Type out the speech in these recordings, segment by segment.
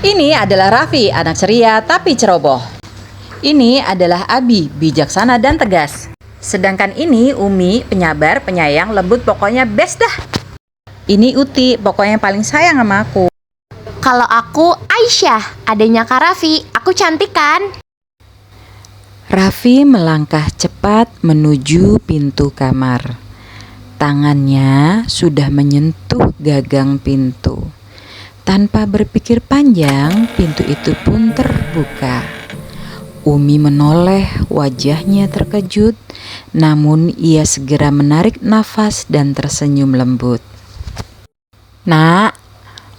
Ini adalah Raffi, anak ceria tapi ceroboh. Ini adalah Abi, bijaksana dan tegas. Sedangkan ini Umi, penyabar, penyayang, lembut, pokoknya best dah. Ini Uti, pokoknya yang paling sayang sama aku. Kalau aku Aisyah, adanya Kak Raffi. Aku cantik kan? Raffi melangkah cepat menuju pintu kamar. Tangannya sudah menyentuh gagang pintu. Tanpa berpikir panjang, pintu itu pun terbuka. Umi menoleh, wajahnya terkejut, namun ia segera menarik nafas dan tersenyum lembut. Nak,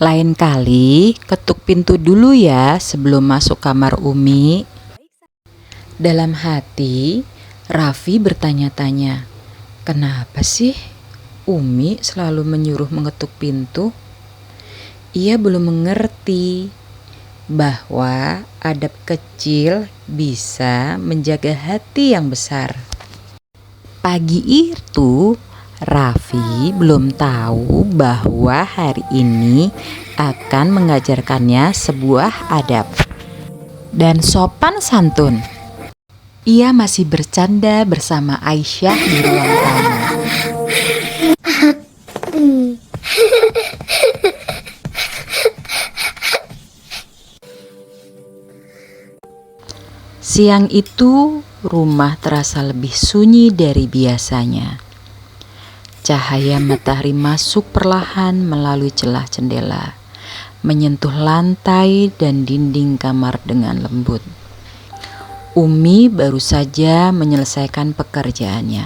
lain kali ketuk pintu dulu ya sebelum masuk kamar Umi. Dalam hati, Raffi bertanya-tanya, kenapa sih Umi selalu menyuruh mengetuk pintu? Ia belum mengerti bahwa adab kecil bisa menjaga hati yang besar. Pagi itu, Raffi belum tahu bahwa hari ini akan mengajarkannya sebuah adab dan sopan santun. Ia masih bercanda bersama Aisyah di ruang tamu. Siang itu, rumah terasa lebih sunyi dari biasanya. Cahaya matahari masuk perlahan melalui celah jendela, menyentuh lantai dan dinding kamar dengan lembut. Umi baru saja menyelesaikan pekerjaannya.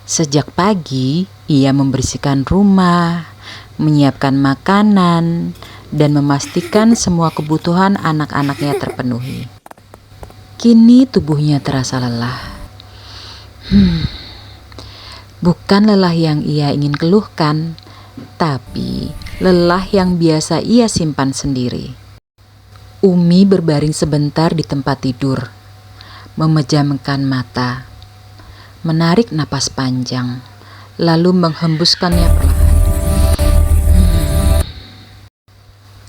Sejak pagi, ia membersihkan rumah, menyiapkan makanan, dan memastikan semua kebutuhan anak-anaknya terpenuhi. Kini tubuhnya terasa lelah. Bukan lelah yang ia ingin keluhkan, tapi lelah yang biasa ia simpan sendiri. Umi berbaring sebentar di tempat tidur, memejamkan mata, menarik napas panjang, lalu menghembuskannya perlahan.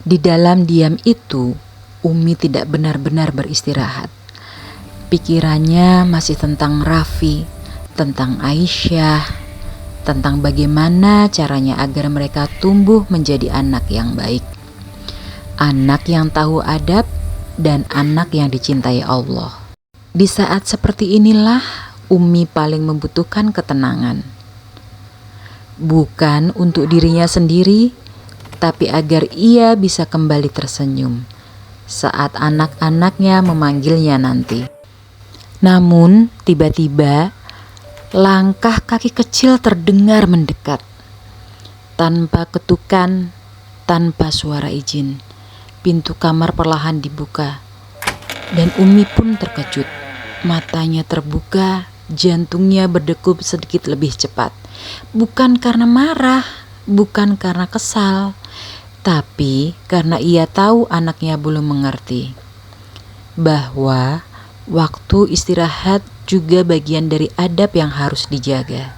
Di dalam diam itu, Umi tidak benar-benar beristirahat. Pikirannya masih tentang Raffi, tentang Aisyah, tentang bagaimana caranya agar mereka tumbuh menjadi anak yang baik. Anak yang tahu adab dan anak yang dicintai Allah. Di saat seperti inilah Umi paling membutuhkan ketenangan. Bukan untuk dirinya sendiri, tapi agar ia bisa kembali tersenyum saat anak-anaknya memanggilnya nanti. Namun tiba-tiba langkah kaki kecil terdengar mendekat. Tanpa ketukan, tanpa suara izin, pintu kamar perlahan dibuka. Dan Umi pun terkejut. Matanya terbuka, jantungnya berdegup sedikit lebih cepat. Bukan karena marah, bukan karena kesal, tapi karena ia tahu anaknya belum mengerti bahwa waktu istirahat juga bagian dari adab yang harus dijaga.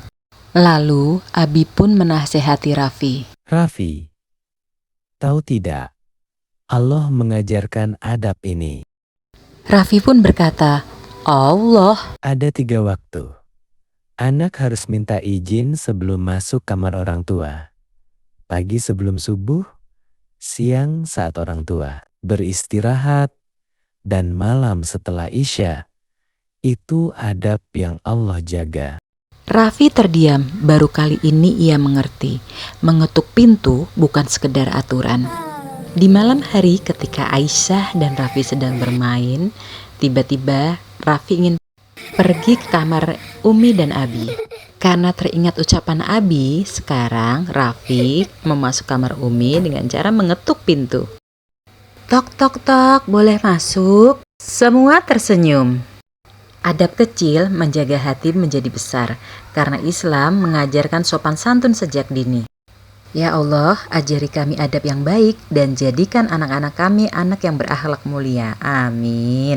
Lalu Abi pun menasehati Raffi. Raffi, tahu tidak, Allah mengajarkan adab ini. Raffi pun berkata, Allah. Ada 3 waktu. Anak harus minta izin sebelum masuk kamar orang tua. Pagi sebelum subuh, siang saat orang tua beristirahat, dan malam setelah Isya. Itu adab yang Allah jaga. Raffi terdiam, baru kali ini ia mengerti. Mengetuk pintu bukan sekedar aturan. Di malam hari ketika Aisyah dan Raffi sedang bermain, tiba-tiba Raffi ingin pergi ke kamar Umi dan Abi. Karena teringat ucapan Abi, sekarang Raffi memasuk kamar Umi dengan cara mengetuk pintu. Tok tok tok, boleh masuk? Semua tersenyum. Adab kecil menjaga hati menjadi besar, karena Islam mengajarkan sopan santun sejak dini. Ya Allah, ajari kami adab yang baik dan jadikan anak-anak kami anak yang berakhlak mulia. Amin.